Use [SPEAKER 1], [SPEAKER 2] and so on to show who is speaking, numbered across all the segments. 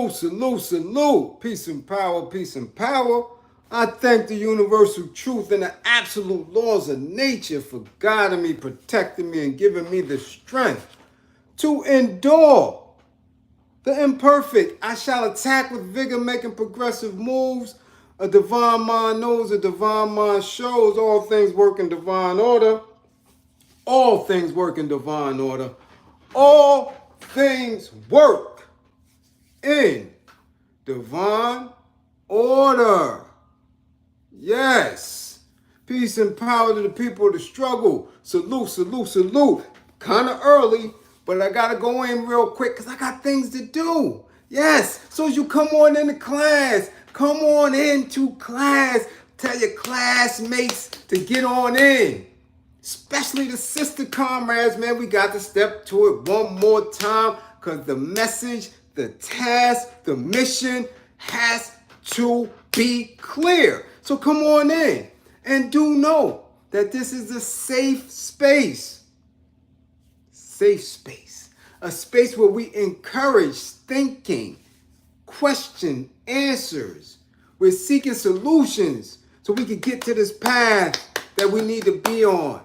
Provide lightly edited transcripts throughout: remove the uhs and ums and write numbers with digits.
[SPEAKER 1] Salute, salute, salute. Peace and power, peace and power. I thank the universal truth and the absolute laws of nature for guiding me, protecting me, and giving me the strength to endure the imperfect. I shall attack with vigor, making progressive moves. A divine mind knows, a divine mind shows. All things work in divine order. All things work in divine order. All things work in divine order. Yes. Peace and power to the people of the struggle. Salute, salute, salute. Kind of early, but I got to go in real quick because I got things to do. Yes. So as you come on into class, come on into class. Tell your classmates to get on in. Especially the sister comrades, man. We got to step to it one more time because the message, the task, the mission has to be clear. So come on in and do know that this is a safe space. Safe space. A space where we encourage thinking, question answers. We're seeking solutions so we can get to this path that we need to be on.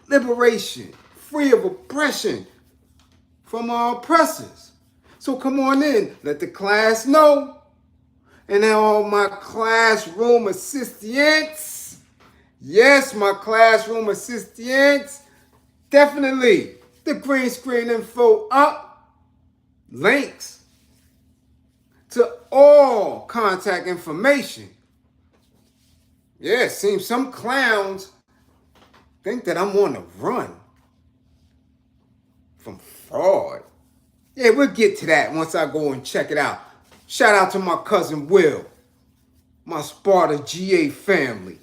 [SPEAKER 1] Liberation, free of oppression from our oppressors. So come on in, let the class know. And now all my classroom assistants, yes, my classroom assistants, definitely the green screen info up, links to all contact information. Yeah, it seems some clowns think that I'm on the run from fraud. Yeah, we'll get to that once I go and check it out. Shout out to my cousin Will, my Sparta GA family,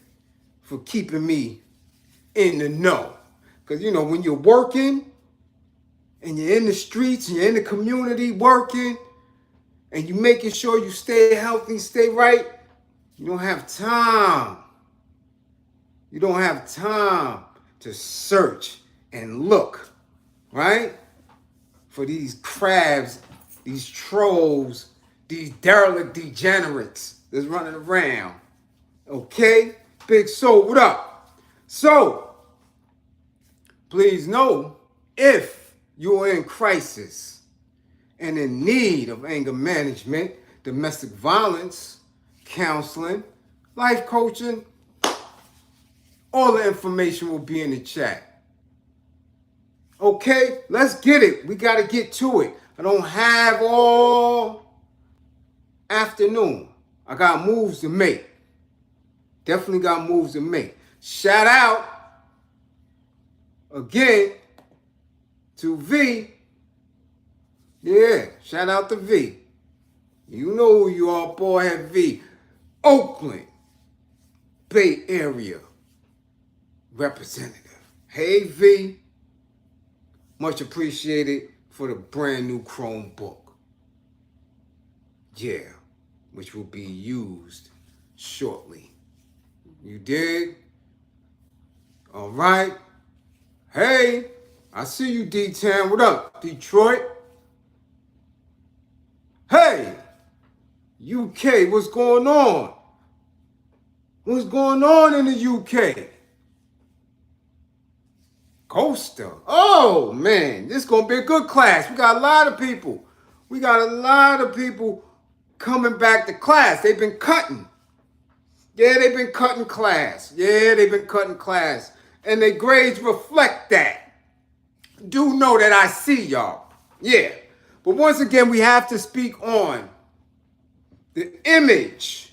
[SPEAKER 1] for keeping me in the know. Because, you know, when you're working and you're in the streets and you're in the community working and you're making sure you stay healthy, stay right, you don't have time. You don't have time to search and look, right? For these crabs, these trolls, these derelict degenerates that's running around. Okay? Big Soul, what up? So, please know, if you're in crisis and in need of anger management, domestic violence, counseling, life coaching, all the information will be in the chat. Okay, let's get it. We got to get to it. I don't have all afternoon. I got moves to make. Definitely got moves to make. Shout out again to V. Yeah, shout out to V. You know who you are, boy, have V. Oakland, Bay Area representative. Hey, V. Much appreciated for the brand new Chromebook. Yeah, which will be used shortly. You dig? All right. Hey, I see you, D-Town. What up, Detroit? Hey, UK, what's going on? What's going on in the UK? Costa. Oh, man, this is going to be a good class. We got a lot of people. We got a lot of people coming back to class. They've been cutting. Yeah, they've been cutting class. Yeah, they've been cutting class. And their grades reflect that. Do know that I see y'all. Yeah. But once again, we have to speak on the image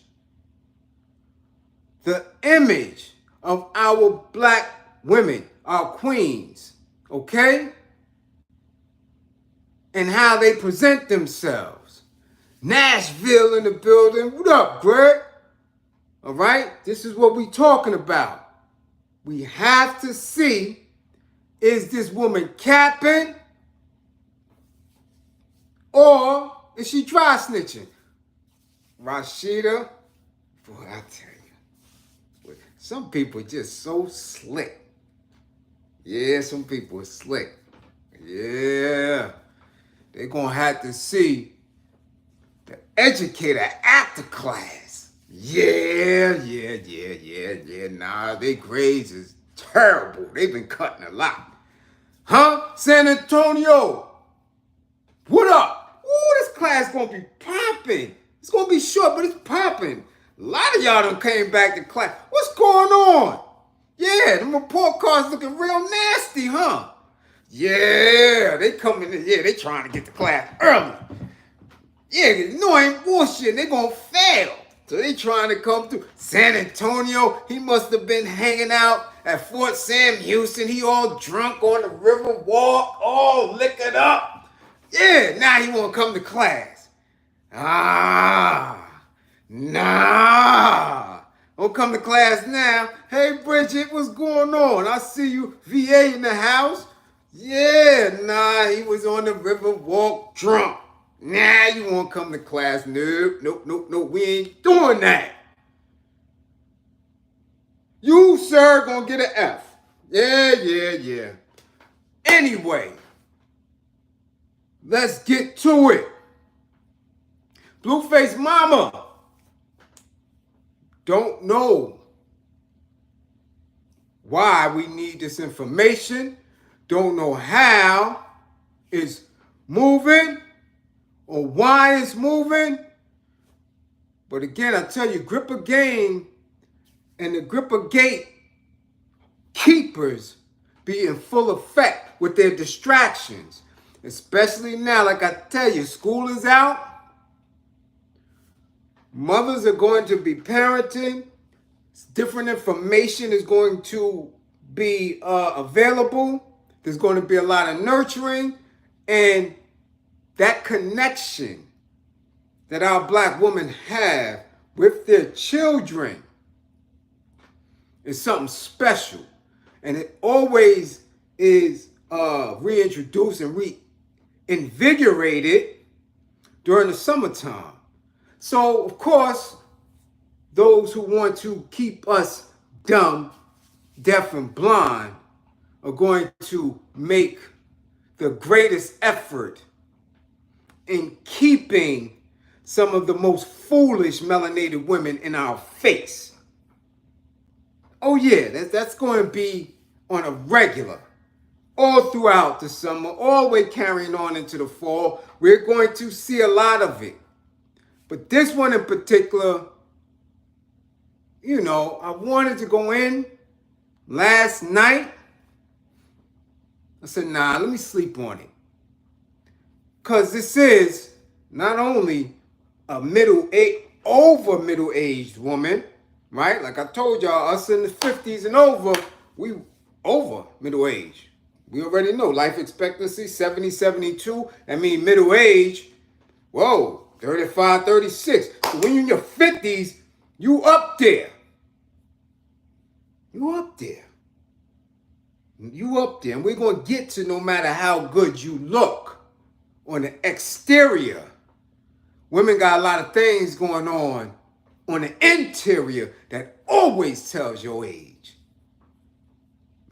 [SPEAKER 1] of our black women, our queens, okay? And how they present themselves. Nashville in the building. What up, Greg? All right? This is what we talking about. We have to see, is this woman capping or is she dry snitching? Rashida, boy, I tell you, some people are just so slick. Yeah, some people are slick. Yeah. They're going to have to see educator after class. Yeah. Nah, their grades is terrible. They've been cutting a lot. Huh? San Antonio, what up? Ooh, this class gonna be popping. It's gonna be short, but it's popping. A lot of y'all done came back to class. What's going on? Yeah, them report cards looking real nasty, huh? Yeah, they coming in. Yeah, they trying to get to class early. Yeah, you know I ain't bullshit. They gonna fail. So they trying to come through. San Antonio, he must have been hanging out at Fort Sam Houston. He all drunk on the river walk, all liquored up. Yeah, now he wanna come to class. Nah. Don't come to class now. Hey, Bridget, what's going on? I see you, VA in the house. Yeah, nah, he was on the river walk drunk. Nah, you won't come to class. Nope. We ain't doing that. You, sir, gonna get an F. Yeah. Anyway, let's get to it. Blueface mama don't know why we need this information. Don't know how it's moving or why it's moving. But again, I tell you, Gripper Game and the Gripper Gate keepers be in full effect with their distractions. Especially now, like I tell you, school is out. Mothers are going to be parenting. Different information is going to be available. There's going to be a lot of nurturing. And that connection that our black women have with their children is something special. And it always is reintroduced and reinvigorated during the summertime. So, of course, those who want to keep us dumb, deaf, and blind are going to make the greatest effort in keeping some of the most foolish melanated women in our face. Oh yeah, that's going to be on a regular. All throughout the summer, all the way carrying on into the fall, we're going to see a lot of it. But this one in particular, you know, I wanted to go in last night. I said, nah, let me sleep on it. Because this is not only a over middle-aged woman, right? Like I told y'all, us in the 50s and over, we over middle age. We already know life expectancy, 70, 72. That means middle age, whoa, 35, 36. So when you're in your 50s, you up there. You up there. You up there. And we're going to get to no matter how good you look on the exterior. Women got a lot of things going on the interior that always tells your age.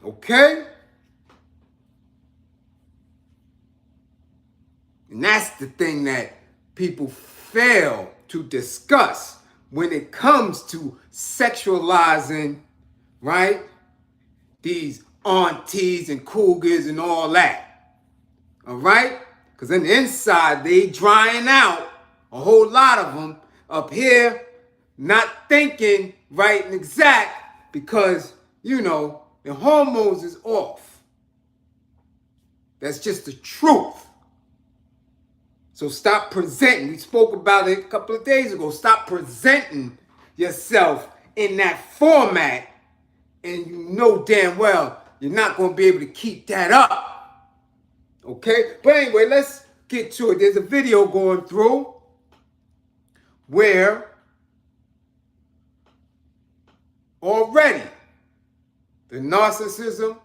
[SPEAKER 1] Okay? And that's the thing that people fail to discuss when it comes to sexualizing, right? These aunties and cougars and all that. All right? Because on the inside, they drying out, a whole lot of them up here, not thinking right and exact because, you know, the hormones is off. That's just the truth. So stop presenting. We spoke about it a couple of days ago. Stop presenting yourself in that format, and you know damn well you're not going to be able to keep that up. Okay? But anyway, let's get to it. There's a video going through where already the narcissism,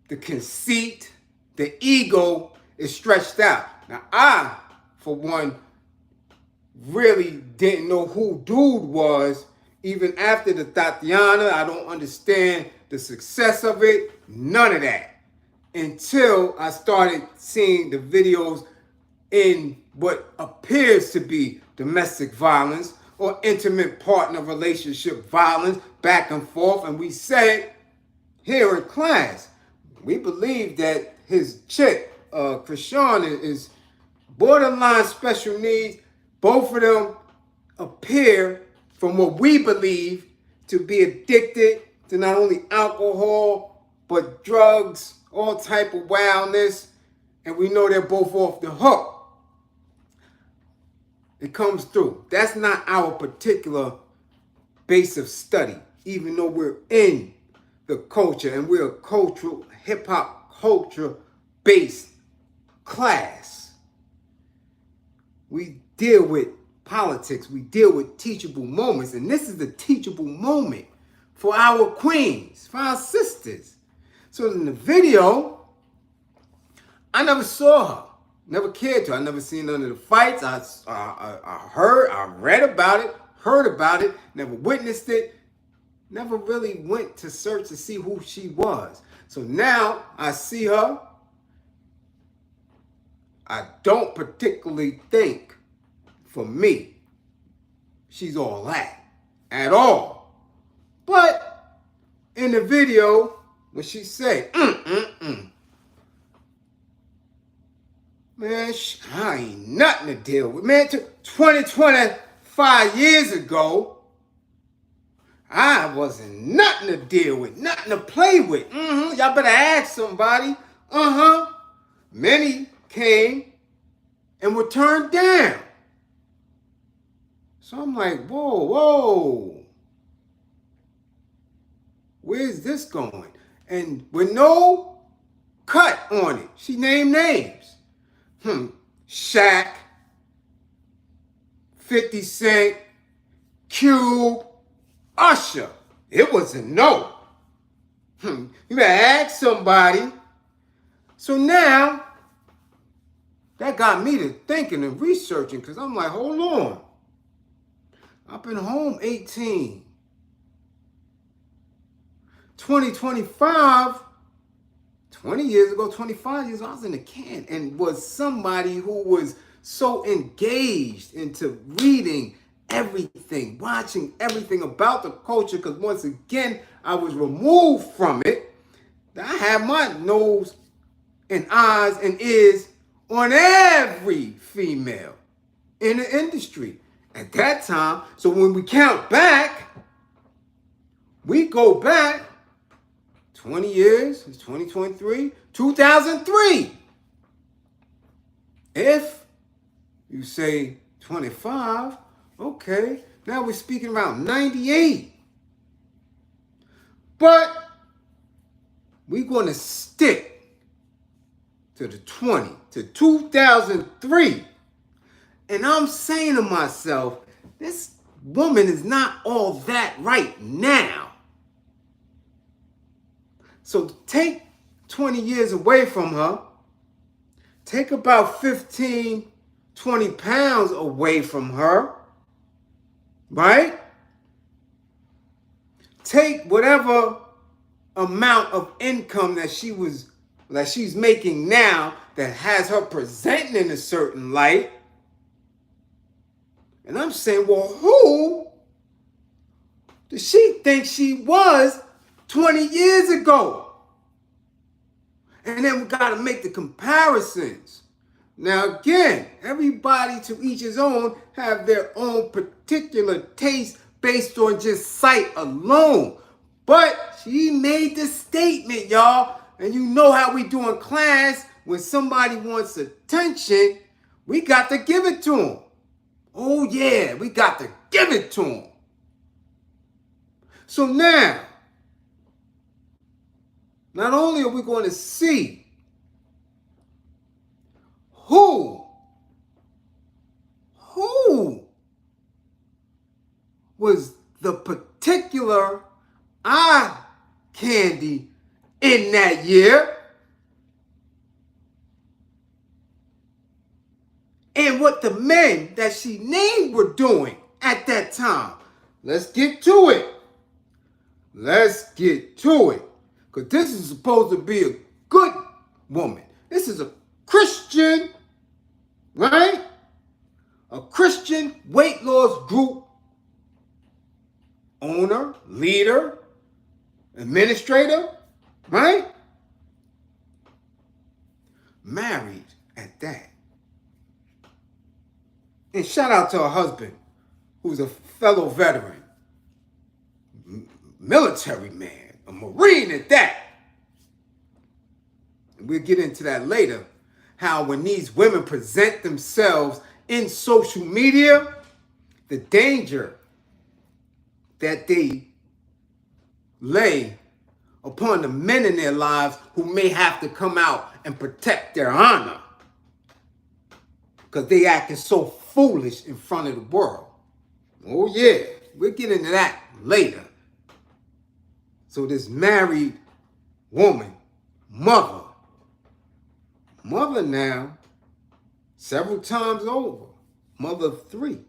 [SPEAKER 1] the conceit, the ego is stretched out. Now, I, for one, really didn't know who dude was even after the Tatiana. I don't understand the success of it. None of that. Until I started seeing the videos in what appears to be domestic violence or intimate partner relationship violence back and forth. And we said here in class, we believe that his chick, Krishan, is borderline special needs. Both of them appear, from what we believe, to be addicted to not only alcohol, but drugs, all type of wildness. And we know they're both off the hook. It comes through. That's not our particular base of study, even though we're in the culture and we're a cultural, hip-hop culture-based class. We deal with politics. We deal with teachable moments. And this is the teachable moment for our queens, for our sisters. So in the video, I never saw her. Never cared to. I never seen none of the fights. I read about it, heard about it, never witnessed it, never really went to search to see who she was. So now I see her. I don't particularly think, for me, she's all that at all. But in the video, when she say, man, I ain't nothing to deal with. Man, 25 years ago, I wasn't nothing to deal with, nothing to play with. Y'all better ask somebody. Many came and were turned down. So I'm like, whoa. Where's this going? And with no cut on it, she named names. Shaq, 50 Cent, Cube, Usher. It was a no. You better ask somebody. So now, that got me to thinking and researching, because I'm like, hold on. I've been home 18. 2025, 20 years ago, 25 years ago, I was in the can and was somebody who was so engaged into reading everything, watching everything about the culture, because once again, I was removed from it. I had my nose and eyes and ears on every female in the industry at that time. So when we count back, we go back 20 years, it's 2023, 2003. If you say 25, okay, now we're speaking about 98. But we're going to stick to the 20, to 2003. And I'm saying to myself, this woman is not all that right now. So take 20 years away from her, take about 15, 20 pounds away from her, right? Take whatever amount of income that she's making now that has her presenting in a certain light. And I'm saying, well, who does she think she was 20 years ago? And then we got to make the comparisons. Now, again, everybody to each his own have their own particular taste based on just sight alone. But she made the statement, y'all. And you know how we do in class. When somebody wants attention, we got to give it to them. Oh, yeah, we got to give it to them. So now, not only are we going to see who was the particular eye candy in that year, and what the men that she named were doing at that time. Let's get to it. Let's get to it. Because this is supposed to be a good woman. This is a Christian, right? a Christian weight loss group owner, leader, administrator, right? Married at that. And shout out to her husband, who's a fellow veteran, military man, a Marine at that. And we'll get into that later, how when these women present themselves in social media, the danger that they lay upon the men in their lives who may have to come out and protect their honor because they acting so foolish in front of the world. Oh yeah, we'll get into that later. So this married woman, mother now, several times over, mother of 3,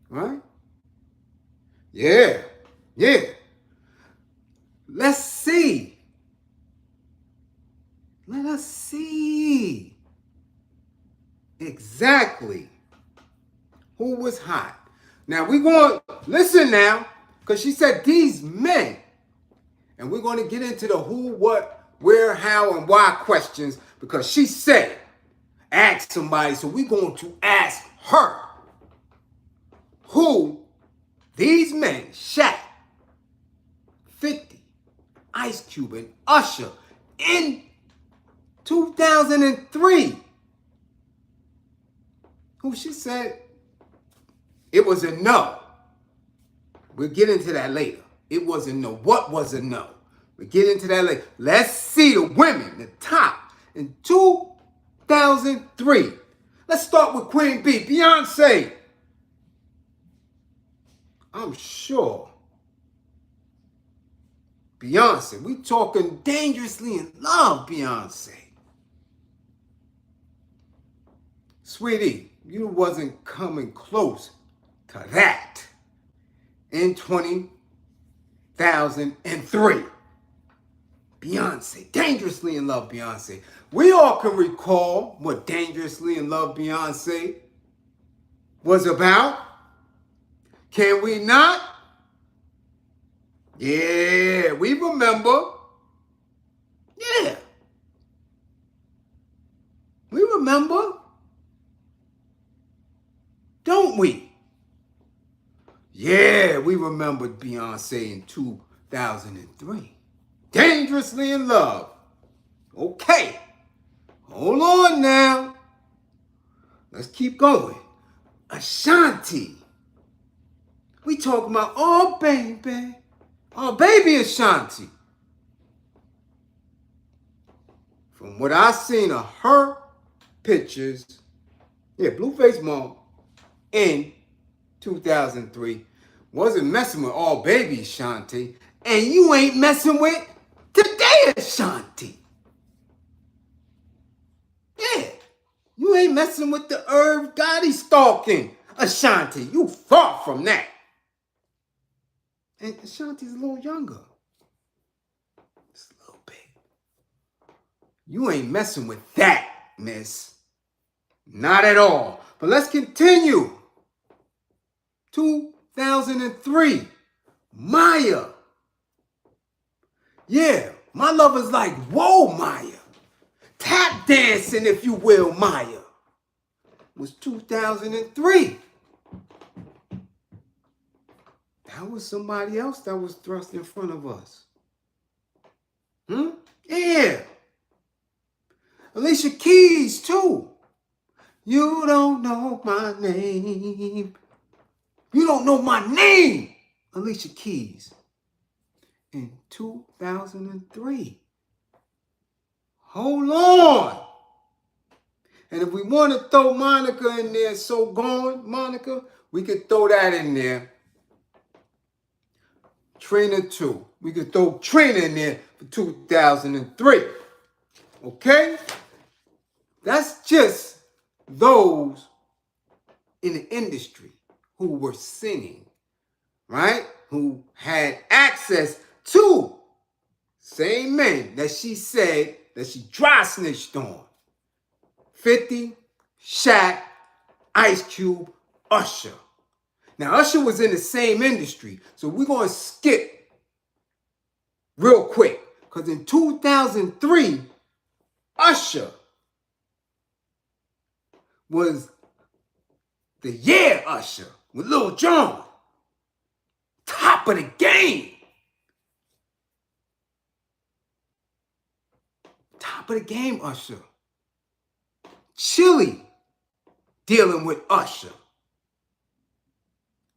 [SPEAKER 1] right? Yeah. Let's see. Let us see exactly who was hot. Now we're going to listen now, because she said these men, and we're going to get into the who, what, where, how, and why questions, because she said, ask somebody. So we're going to ask her who these men, Shaq, 50, Ice Cube, and Usher in 2003, who she said it was a no. We'll get into that later. It was a no. What was a no? We'll get into that later. Let's see the women, the top in 2003. Let's start with Queen B, Beyonce. I'm sure Beyonce, we talking dangerously in love, Beyonce. Sweetie, you wasn't coming close to that in 2003. Beyonce, dangerously in love, Beyonce. We all can recall what dangerously in love, Beyonce was about. Can we not? Yeah, we remember. Yeah. We remember. Don't we? Yeah, we remembered Beyonce in 2003. Dangerously in love. Okay. Hold on now. Let's keep going. Ashanti. We talking about, oh baby Ashanti. From what I seen of her pictures, yeah, Blueface mom in 2003, wasn't messing with all baby Ashanti, and you ain't messing with today Ashanti. Yeah, you ain't messing with the Irv Gotti stalking Ashanti. You far from that. And Ashanti's a little younger. Just a little bit. You ain't messing with that, miss. Not at all. But let's continue. 2003. Maya. Yeah, my lover's like, whoa, Maya. Tap dancing, if you will, Maya. Was 2003. That was somebody else that was thrust in front of us. Yeah. Alicia Keys, too. You don't know my name. You don't know my name. Alicia Keys. In 2003. Hold on. And if we want to throw Monica in there, so gone, Monica, we could throw that in there. Trina 2. We could throw Trina in there for 2003. Okay? That's just those in the industry who were singing, right? Who had access to same men that she said that she dry snitched on. 50, Shaq, Ice Cube, Usher. Now, Usher was in the same industry, so we're going to skip real quick. Because in 2003, Usher was the year Usher with Lil Jon. Top of the game. Top of the game, Usher. Chili dealing with Usher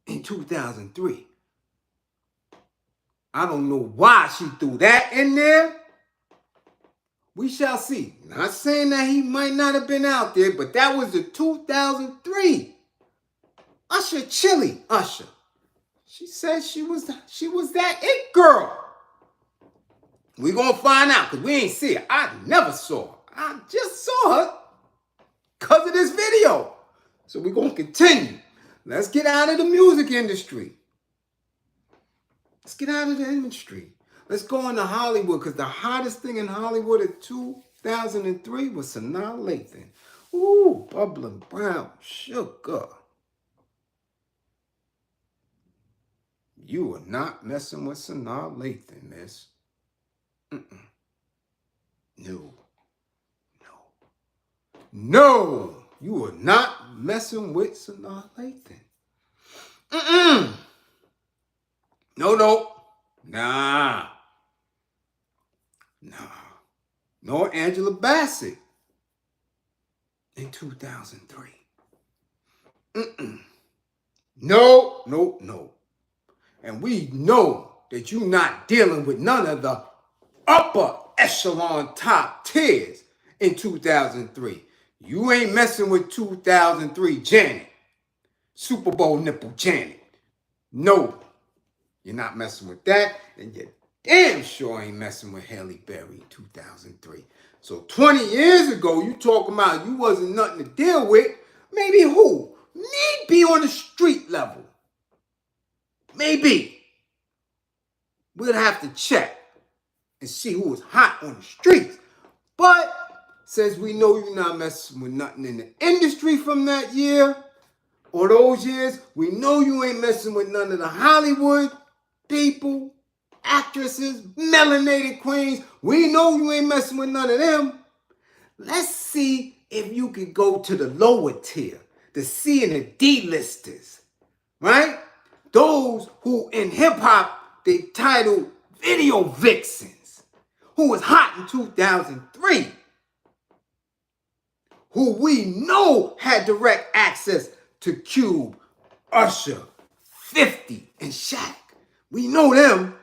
[SPEAKER 1] in 2003. I don't know why she threw that in there. We shall see. Not saying that he might not have been out there, but that was the 2003 Usher Chili Usher. She said she was that it girl. We gonna find out because we ain't see her. I never saw her. I just saw her because of this video. So we gonna continue. Let's get out of the music industry. Let's get out of the industry. Let's go into Hollywood because the hottest thing in Hollywood in 2003 was Sanaa Lathan. Ooh, bubbling brown sugar. You are not messing with Sanaa Lathan, miss. No. No, you are not messing with Sanaa Lathan. No. Nah. Nor Angela Bassett in 2003. No. And we know that you're not dealing with none of the upper echelon top tiers in 2003. You ain't messing with 2003 Janet. Super Bowl nipple Janet. No, you're not messing with that. And you damn sure ain't messing with Halle Berry in 2003. So 20 years ago, you talking about you wasn't nothing to deal with. Maybe who? Maybe on the street level. Maybe. We'll have to check and see who was hot on the streets. But since we know you're not messing with nothing in the industry from that year or those years, we know you ain't messing with none of the Hollywood people, actresses, melanated queens. We know you ain't messing with none of them. Let's see if you can go to the lower tier, the C and the D-listers, right? Those who in hip-hop, they titled video vixens, who was hot in 2003, who we know had direct access to Cube, Usher, 50, and Shaq. We know them.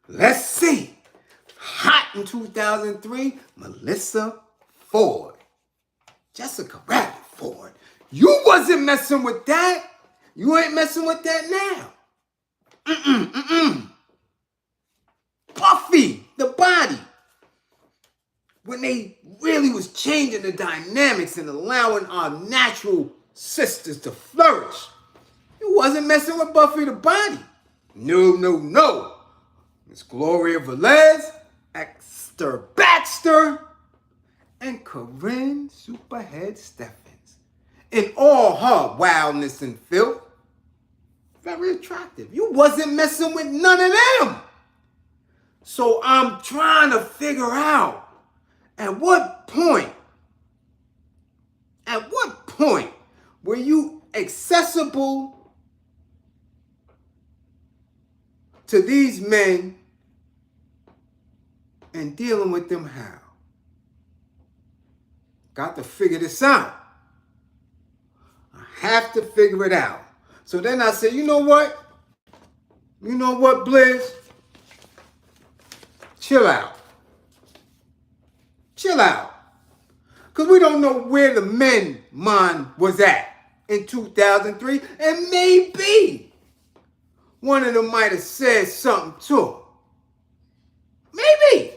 [SPEAKER 1] Let's see. Hot in 2003, Melissa Ford. Jessica Rabbit Ford. You wasn't messing with that. You ain't messing with that now. Buffy, the body. When they really was changing the dynamics and allowing our natural sisters to flourish. You wasn't messing with Buffy the body. No. Miss Gloria Velez, Esther Baxter, and Karim Superhead Steffens. In all her wildness and filth. Very attractive. You wasn't messing with none of them. So I'm trying to figure out at what point were you accessible to these men and dealing with them how? Got to figure this out. I have to figure it out. So then I said, you know what? Bliz? Chill out. Because we don't know where the men mind was at in 2003. And maybe one of them might have said something to her. Maybe.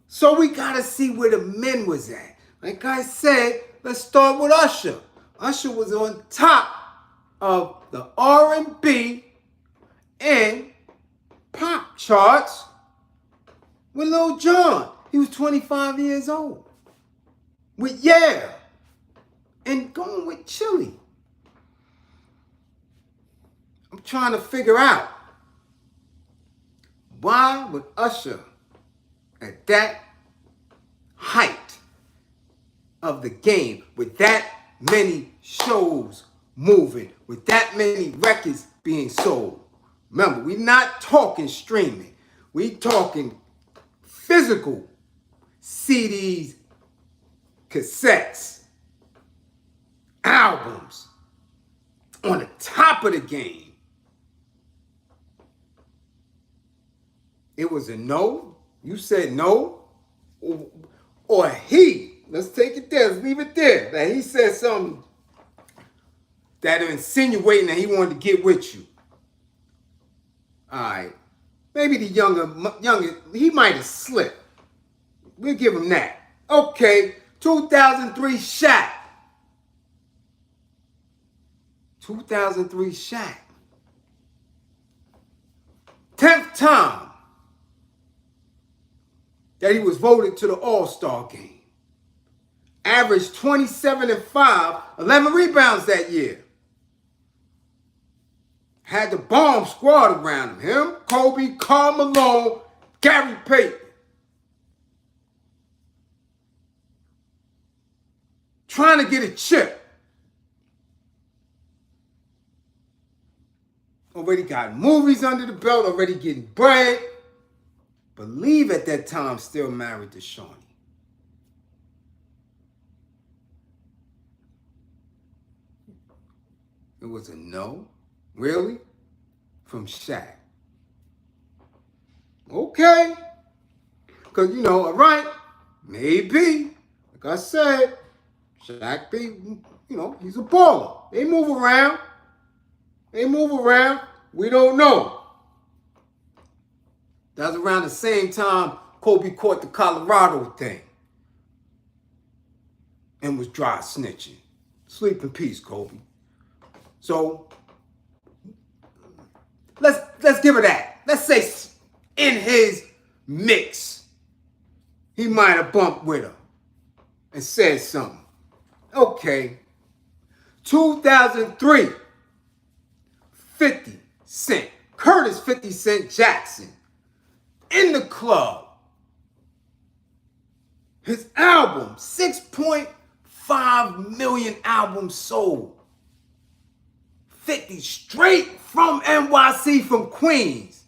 [SPEAKER 1] So we got to see where the men was at. Like I said, let's start with Usher. Usher was on top of the R&B and pop charts with Lil Jon. He was 25 years old. With Yeah and going with Chili. I'm trying to figure out, why would Usher, at that height of the game, with that many shows moving, with that many records being sold? Remember, we're not talking streaming. We talking physical CDs, cassettes, albums, on the top of the game. It was a no. You said no. Or he. Let's take it there. Let's leave it there. That he said something that are insinuating that he wanted to get with you. All right. Maybe the younger, he might have slipped. We'll give him that. Okay. 2003 Shaq. 2003 Shaq. 10th time that he was voted to the All-Star game. Averaged 27 and 5, 11 rebounds that year. Had the bomb squad around him. Him, Kobe, Karl Malone, Gary Payton. Trying to get a chip. Already got movies under the belt, already getting bread. Believe at that time still married to Shawnee. It was a no? Really? From Shaq. Okay. Because, all right, maybe. Like I said, Shaq B, he's a baller. They move around. We don't know. That was around the same time Kobe caught the Colorado thing and was dry snitching. Sleep in peace, Kobe. So let's give it that. Let's say in his mix, he might have bumped with her and said something. Okay. 2003, 50 Cent, Curtis 50 Cent Jackson, in the club. His album, 6.5 million albums sold. 50 straight from NYC, from Queens.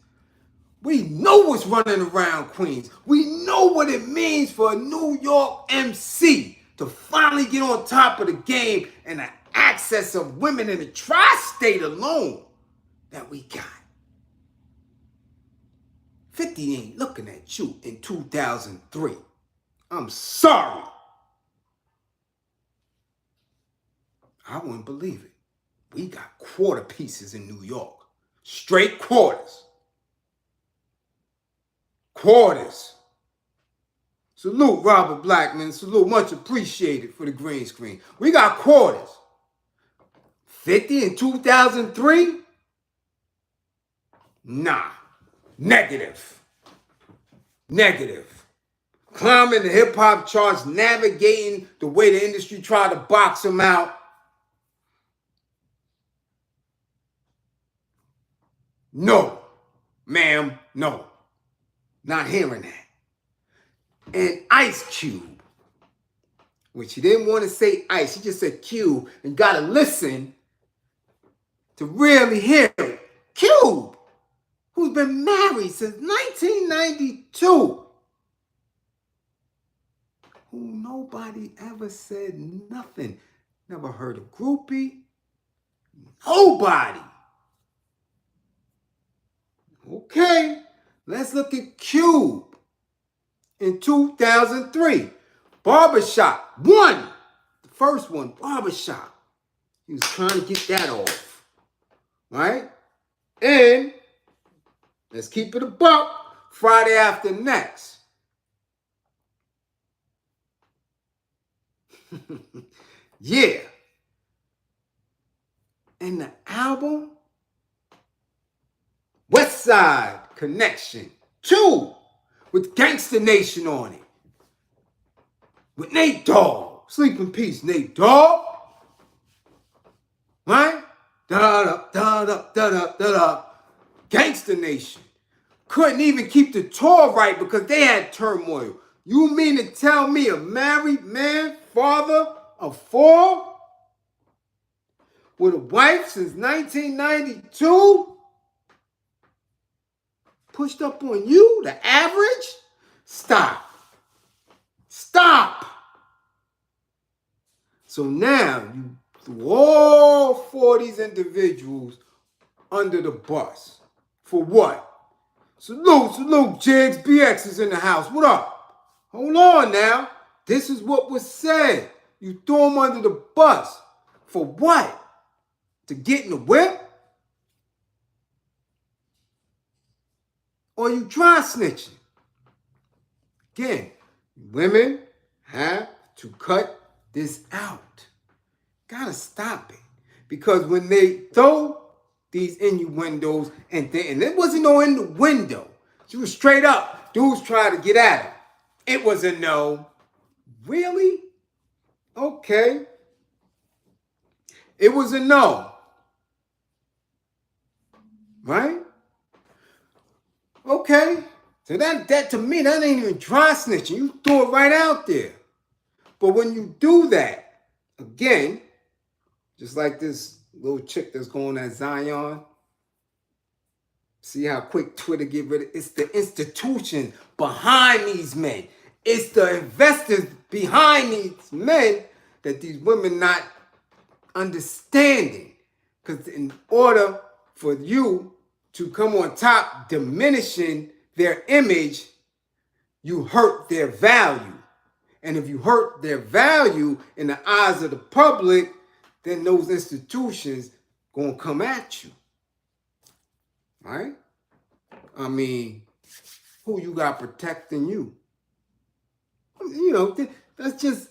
[SPEAKER 1] We know what's running around Queens. We know what it means for a New York MC to finally get on top of the game and the access of women in the tri-state alone that we got. 50 ain't looking at you in 2003. I'm sorry. I wouldn't believe it. We got quarter pieces in New York. Straight quarters. Quarters. Salute, Robert Blackman. Salute, much appreciated for the green screen. We got quarters. 50 in 2003? Nah. Negative. Climbing the hip-hop charts, navigating the way the industry tried to box him out. No, ma'am, no. Not hearing that. And Ice Cube, which he didn't want to say Ice, he just said Cube, and got to listen to really hear it. Cube, who's been married since 1992, who nobody ever said nothing. Never heard a groupie. Nobody. Okay, let's look at Cube in 2003. Barbershop, one. The first one, Barbershop. He was trying to get that off, right? And let's keep it a buck. Friday After Next. Yeah. And the album, West Side Connection 2, with Gangsta Nation on it. With Nate Dogg. Sleep in peace, Nate Dogg. right? Da-da-da-da-da-da-da. Gangster Nation. Couldn't even keep the tour right because they had turmoil. You mean to tell me a married man, father of 4, with a wife since 1992, pushed up on you, the average? Stop. Stop. So now you threw all 4 of these individuals under the bus. For what? Salute, Jigs. BX is in the house. What up? Hold on now. This is what was said. You threw them under the bus. For what? To get in the whip? Or you try snitching? Again, women have to cut this out. Gotta stop it. Because when they throw these innuendos and it wasn't no innuendo. She was straight up. Dudes tried to get at her. It was a no. Really? Okay. It was a no. Right? Okay. So that to me, that ain't even dry snitching. You throw it right out there. But when you do that, again, just like this little chick that's going at Zion, see how quick Twitter get rid of it? It's the institution behind these men. It's the investors behind these men that these women not understanding. Because in order for you to come on top, diminishing their image, you hurt their value. And if you hurt their value in the eyes of the public, then those institutions gonna come at you. Right? I mean, who you got protecting you? I mean, you know, that's just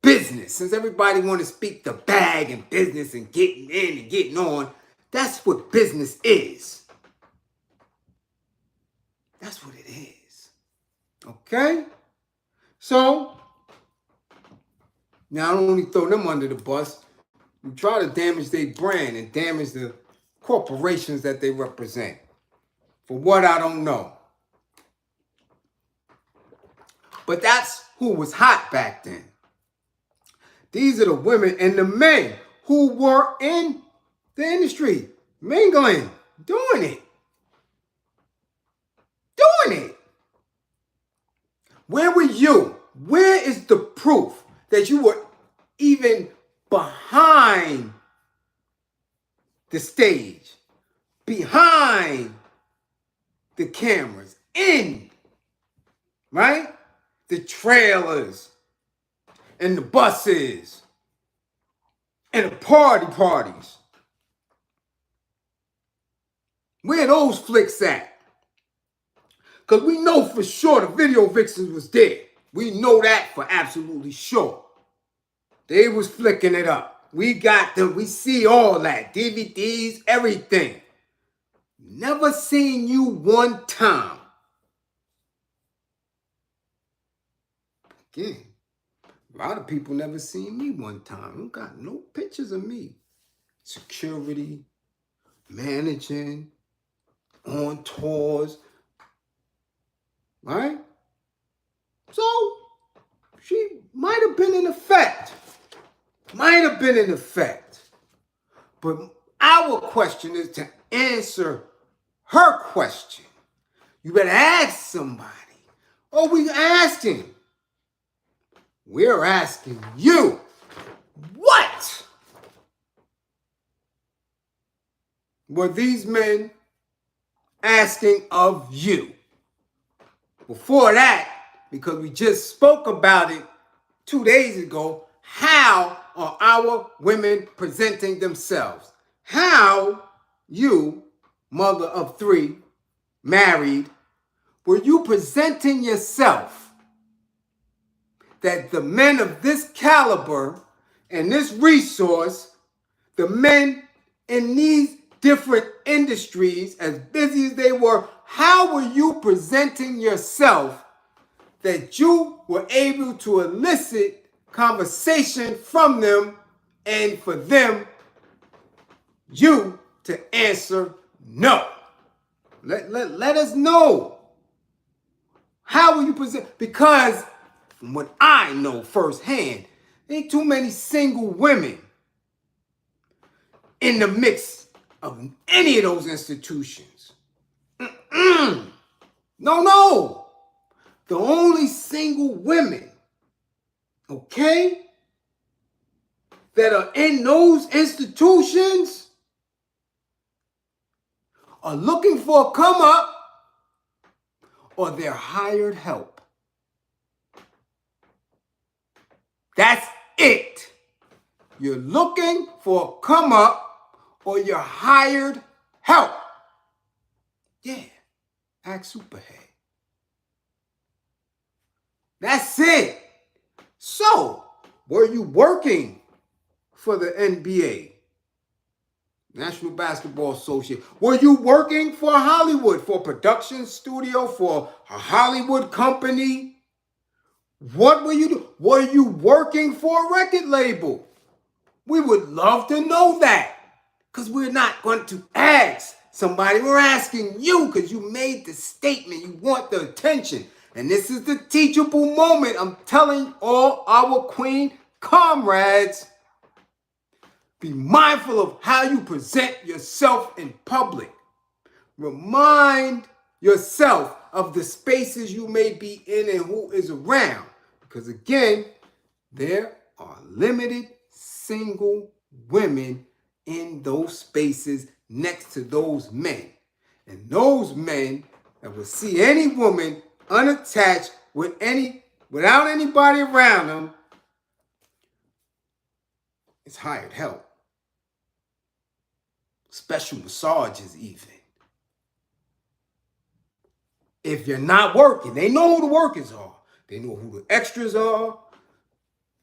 [SPEAKER 1] business. Since everybody want to speak the bag and business and getting in and getting on, that's what business is. That's what it is. Okay? So, now I don't only throw them under the bus, you try to damage their brand and damage the corporations that they represent. For what, I don't know. But that's who was hot back then. These are the women and the men who were in the industry, mingling, doing it. Doing it. Where were you? Where is the proof that you were even behind the stage, behind the cameras, in, right? The trailers and the buses and the parties. Where those flicks at? Because we know for sure the video vixens was there. We know that for absolutely sure. They was flicking it up. We got them. We see all that. DVDs, everything. Never seen you one time. Again, a lot of people never seen me one time. Don't got no pictures of me. Security, managing, on tours. Right? So, she might have been in effect. But our question is to answer her question. You better ask somebody. Oh, we asking. We're asking you. What were these men asking of you? Before that, because we just spoke about it 2 days ago, how are our women presenting themselves? How you, mother of 3, married, were you presenting yourself that the men of this caliber and this resource, the men in these different industries, as busy as they were, how were you presenting yourself that you were able to elicit conversation from them and for them you to answer no. Let us know. How will you present? Because from what I know firsthand, ain't too many single women in the mix of any of those institutions. No. The only single women, okay, that are in those institutions are looking for a come up or they're hired help. That's it. You're looking for a come up or you're hired help. Yeah, ask Superhead. That's it. So, were you working for the NBA, National Basketball Association? Were you working for Hollywood, for a production studio, for a Hollywood company? What were you doing? Were you working for a record label? We would love to know that, because we're not going to ask somebody. We're asking you because you made the statement. You want the attention. And this is the teachable moment. I'm telling all our queen comrades, be mindful of how you present yourself in public. Remind yourself of the spaces you may be in and who is around. Because again, there are limited single women in those spaces next to those men. And those men that will see any woman unattached without anybody around them, it's hired help. Special massages even. If you're not working, they know who the workers are. They know who the extras are.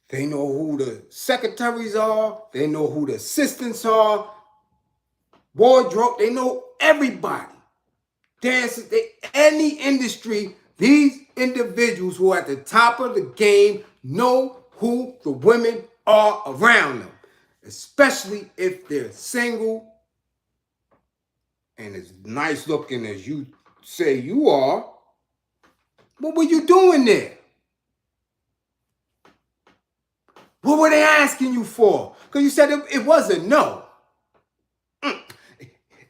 [SPEAKER 1] They know who the secretaries are. They know who the assistants are. Wardrobe, they know everybody. Dancers, any industry, these individuals who are at the top of the game know who the women are around them. Especially if they're single and as nice looking as you say you are. What were you doing there? What were they asking you for? Because you said it wasn't no.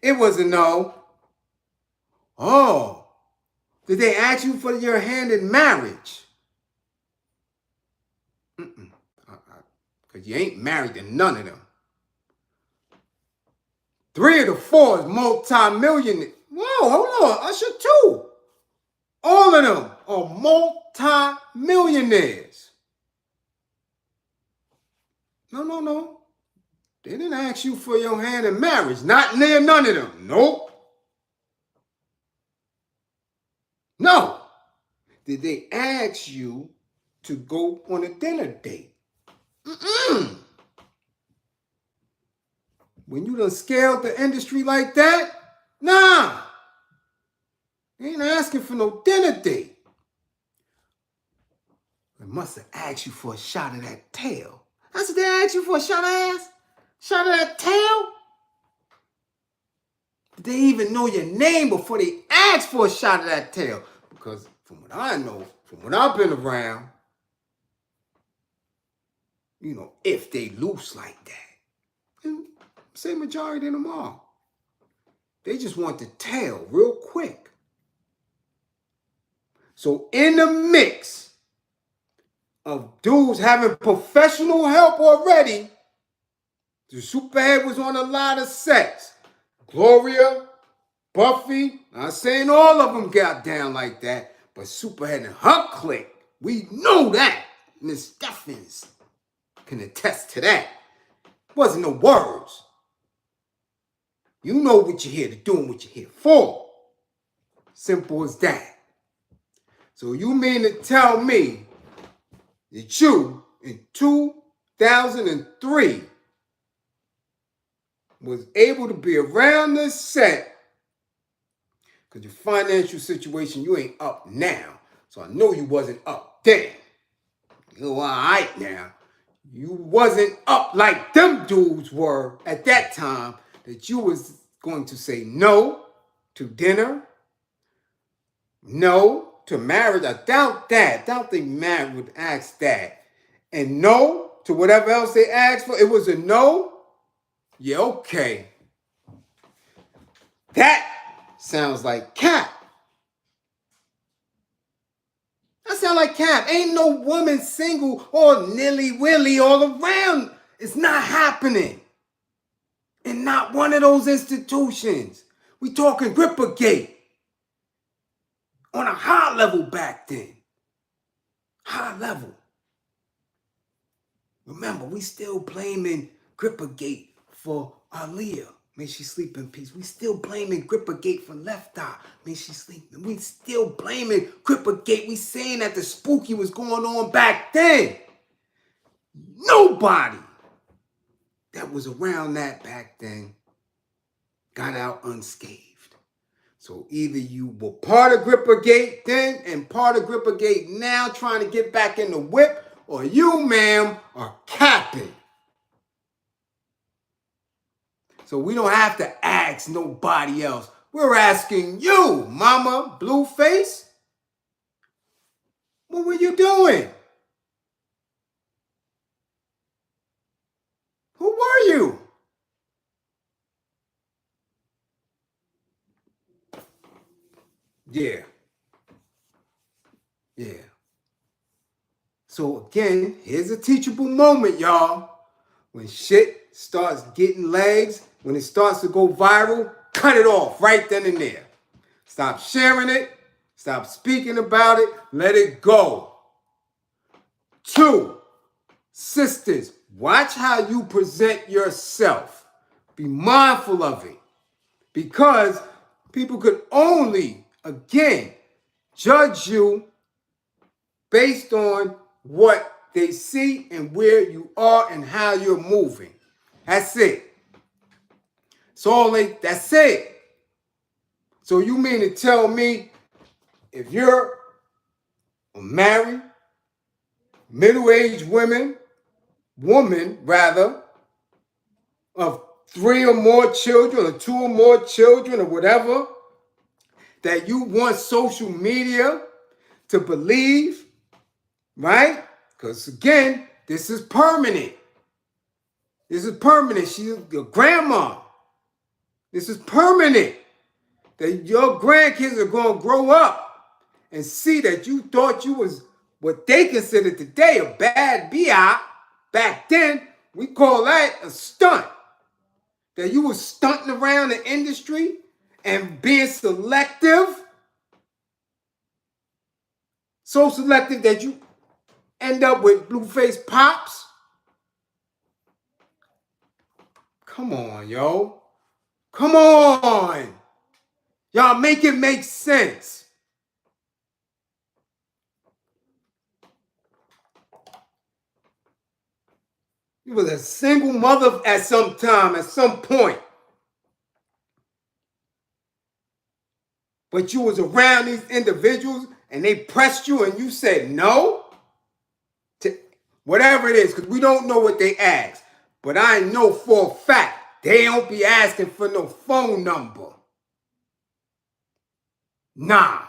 [SPEAKER 1] It was a no. Oh, did they ask you for your hand in marriage? Because you ain't married to none of them. 3 of the 4 is multi-millionaires. Whoa, hold on, Usher too. All of them are multi-millionaires. No. They didn't ask you for your hand in marriage. Not near none of them. Nope. No. Did they ask you to go on a dinner date? When you done scaled the industry like that, nah. They ain't asking for no dinner date. They must have asked you for a shot of that tail. That's what they asked you for, a shot of ass? Shot of that tail? Did they even know your name before they asked for a shot of that tail? Because from what I know, from what I've been around, you know, if they loose like that, and say majority of them are. They just want the tail real quick. So in the mix of dudes having professional help already, the Superhead was on a lot of sets. Gloria, Buffy, not saying all of them got down like that, but Superhead and her clique, we know that. Miss Steffens can attest to that. Wasn't no words. You know what you're here to do and what you're here for. Simple as that. So you mean to tell me that you, in 2003, was able to be around this set because your financial situation, you ain't up now. So I know you wasn't up then. You're all right now. You wasn't up like them dudes were at that time that you was going to say no to dinner, no to marriage. I doubt that. I doubt think marriage would ask that. And no to whatever else they asked for. It was a no. Yeah, okay. That sounds like cap. That sounds like cap. Ain't no woman single or nilly-willy all around. It's not happening. And not one of those institutions. We talking Grippergate. On a high level back then. High level. Remember, we still blaming Grippergate for Aaliyah. May she sleep in peace. We still blaming Grippergate for Left Eye. May she sleep. We still blaming Grippergate. We saying that the spooky was going on back then. Nobody that was around that back then got out unscathed. So either you were part of Grippergate then and part of Grippergate now trying to get back in the whip, or you, ma'am, are capping. So we don't have to ask nobody else. We're asking you, Mama Blueface. What were you doing? Who were you? Yeah. So again, here's a teachable moment, y'all. When shit starts getting legs, when it starts to go viral, cut it off right then and there. Stop sharing it. Stop speaking about it. Let it go. 2, sisters, watch how you present yourself. Be mindful of it. Because people could only, again, judge you based on what they see and where you are and how you're moving. That's it. That's it. So you mean to tell me if you're a married, middle-aged woman of 3 or more children or 2 or more children or whatever, that you want social media to believe, right? Because again, this is permanent. This is permanent. She's your grandma. This is permanent. That your grandkids are going to grow up and see that you thought you was what they considered today a bad B.I. Back then, we call that a stunt. That you was stunting around the industry and being selective. So selective that you end up with Blueface pops. Come on, yo. Come on. Y'all make it make sense. You was a single mother at some time, at some point. But you was around these individuals and they pressed you and you said no to whatever it is, because we don't know what they asked. But I know for a fact they don't be asking for no phone number. Nah.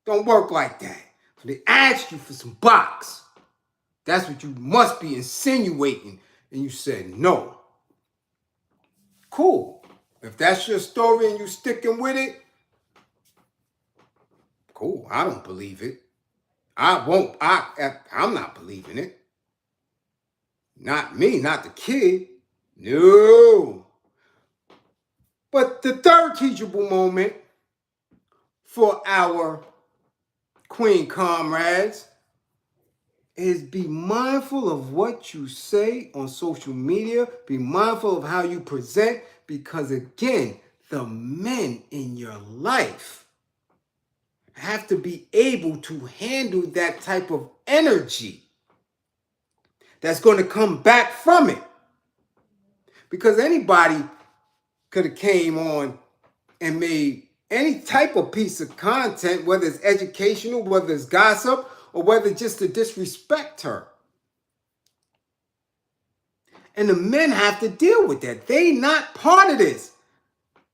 [SPEAKER 1] Don't work like that. So they asked you for some box. That's what you must be insinuating. And you said no. Cool. If that's your story and you sticking with it, cool. I don't believe it. I'm not believing it. Not me, not the kid. No. But the third teachable moment for our queen comrades is be mindful of what you say on social media. Be mindful of how you present, because again, the men in your life have to be able to handle that type of energy that's going to come back from it. Because anybody could have came on and made any type of piece of content, whether it's educational, whether it's gossip, or whether just to disrespect her. And the men have to deal with that. They not part of this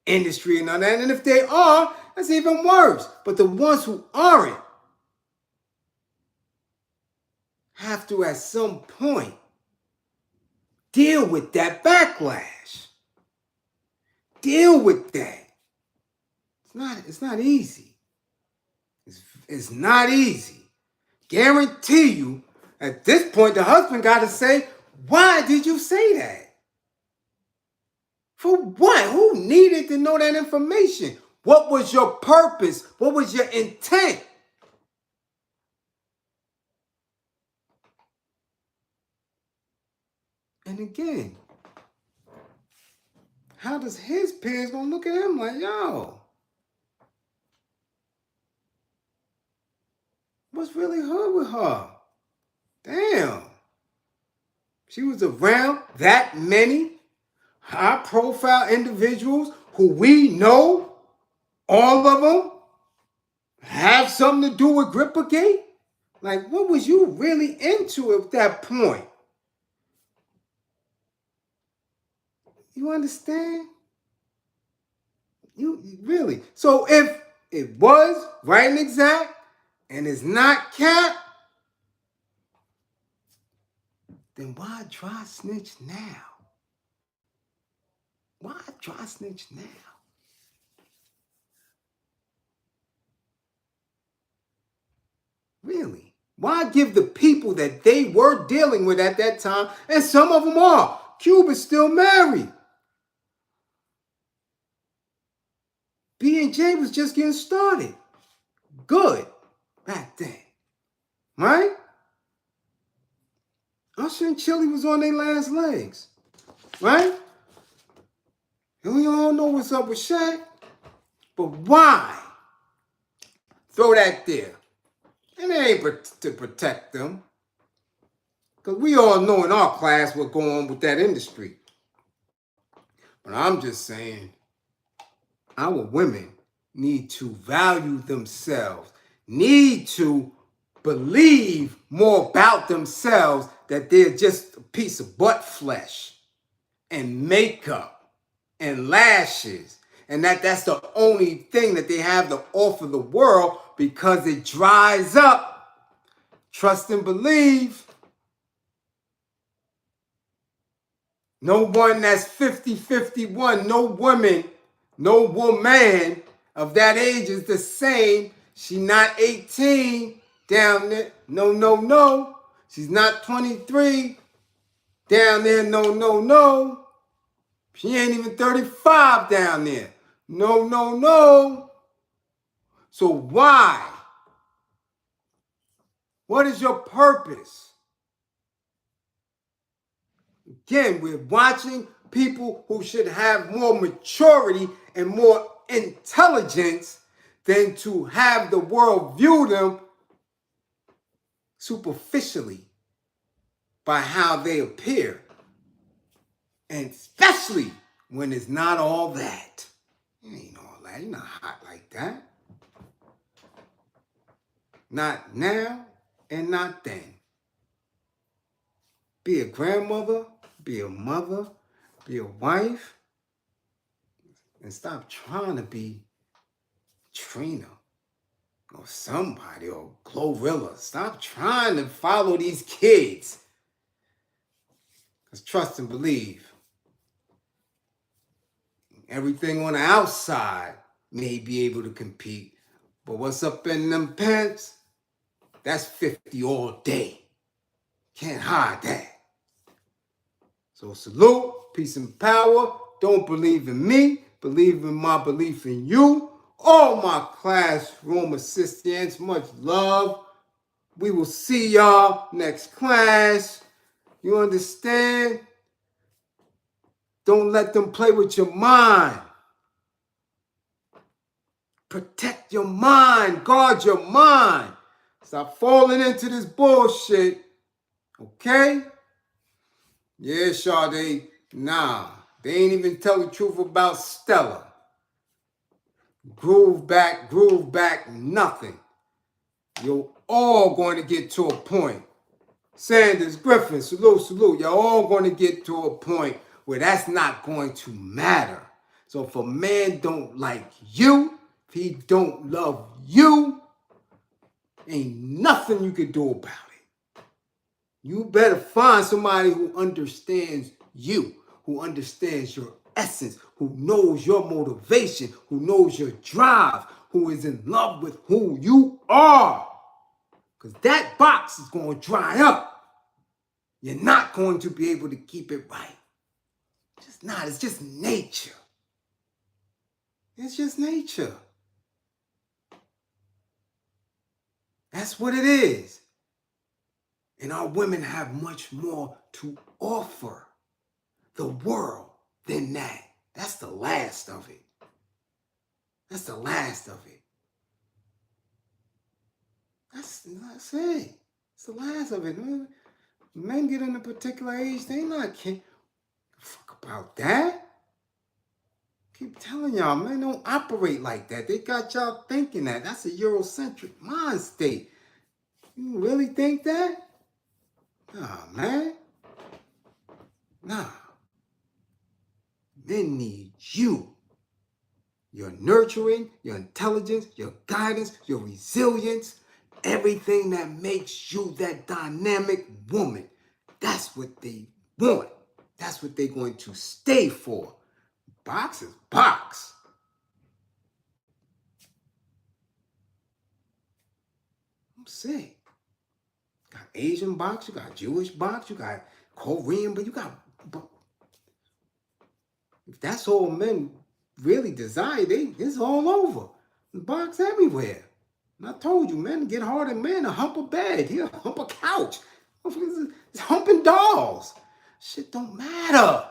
[SPEAKER 1] industry and all that. And if they are, that's even worse. But the ones who aren't have to at some point deal with that backlash. Deal with that. It's not easy. It's not easy. Guarantee you, at this point, the husband got to say, why did you say that? For what? Who needed to know that information? What was your purpose? What was your intent? And again, how does his peers gonna look at him like, yo, what's really good with her? Damn. She was around that many high-profile individuals who we know, all of them, have something to do with Grippergate? Like, what was you really into at that point? You understand? You really? So if it was right and exact and it's not cap, then why dry snitch now? Why dry snitch now? Really? Why give the people that they were dealing with at that time, and some of them are, Cuba's still married. B&J was just getting started. Good back then. Right? Usher and Chili was on their last legs. Right? And we all know what's up with Shaq. But why throw that there? And it ain't to protect them. Because we all know in our class what's going on with that industry. But I'm just saying, our women need to value themselves, need to believe more about themselves, that they're just a piece of butt flesh and makeup and lashes, and that's the only thing that they have to offer the world, because it dries up. Trust and believe. No one that's 50, 51, no woman of that age is the same. She's not 18 down there. No. She's not 23 down there. No. She ain't even 35 down there. No. So why? What is your purpose? Again, we're watching people who should have more maturity and more intelligence than to have the world view them superficially by how they appear. And especially when it's not all that. It ain't all that. You're not hot like that. Not now and not then. Be a grandmother, be a mother, be a wife, and stop trying to be Trina or somebody or Glorilla. Stop trying to follow these kids. Because trust and believe, everything on the outside may be able to compete, but what's up in them pants, that's 50 all day. Can't hide that. So salute, peace and power. Don't believe in me, believe in my belief in you. All my classroom assistants, much love. We will see y'all next class. You understand? Don't let them play with your mind. Protect your mind. Guard your mind. Stop falling into this bullshit. Okay? Yeah, Sade. Nah. They ain't even tell the truth about Stella. Groove back, nothing. You're all going to get to a point. Sanders, Griffin, salute, salute. You're all going to get to a point where that's not going to matter. So if a man don't like you, if he don't love you, ain't nothing you can do about it. You better find somebody who understands you, who understands your essence, who knows your motivation, who knows your drive, who is in love with who you are. Because that box is going to dry up. You're not going to be able to keep it right. Just not. It's just nature. It's just nature. That's what it is. And our women have much more to offer the world than that. That's the last of it. That's the last of it. That's it. It's the last of it. Men get in a particular age, they not can't fuck about that. Keep telling y'all, men don't operate like that. They got y'all thinking that. That's a Eurocentric mind state. You really think that? Nah, man. Nah. Men need you. Your nurturing, your intelligence, your guidance, your resilience, everything that makes you that dynamic woman. That's what they want. That's what they're going to stay for. Box is box. I'm sick. Got Asian box, you got Jewish box, you got Korean, but you got... If that's all men really desire, it's all over. The box everywhere. And I told you, men get hard and men, a hump a bed, here, hump a couch. It's humping dolls. Shit don't matter.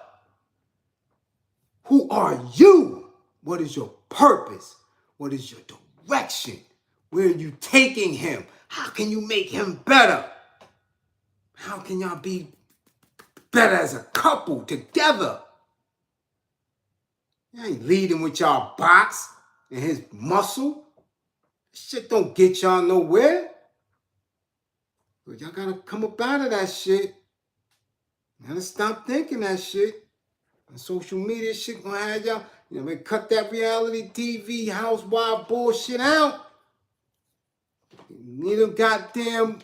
[SPEAKER 1] Who are you? What is your purpose? What is your direction? Where are you taking him? How can you make him better? How can y'all be better as a couple together? You ain't leading with y'all box and his muscle. Shit don't get y'all nowhere. But y'all gotta come up out of that shit. You gotta stop thinking that shit. And social media shit gonna have y'all, they cut that reality TV housewife bullshit out. Need them goddamn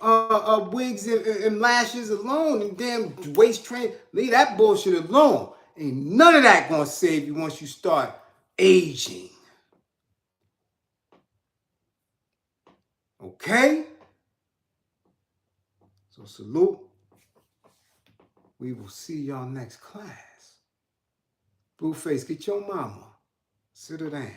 [SPEAKER 1] wigs and lashes alone and damn waist train. Leave that bullshit alone. Ain't none of that gonna save you once you start aging. Okay? So salute. We will see y'all next class. Blueface, get your mama. Sit her down.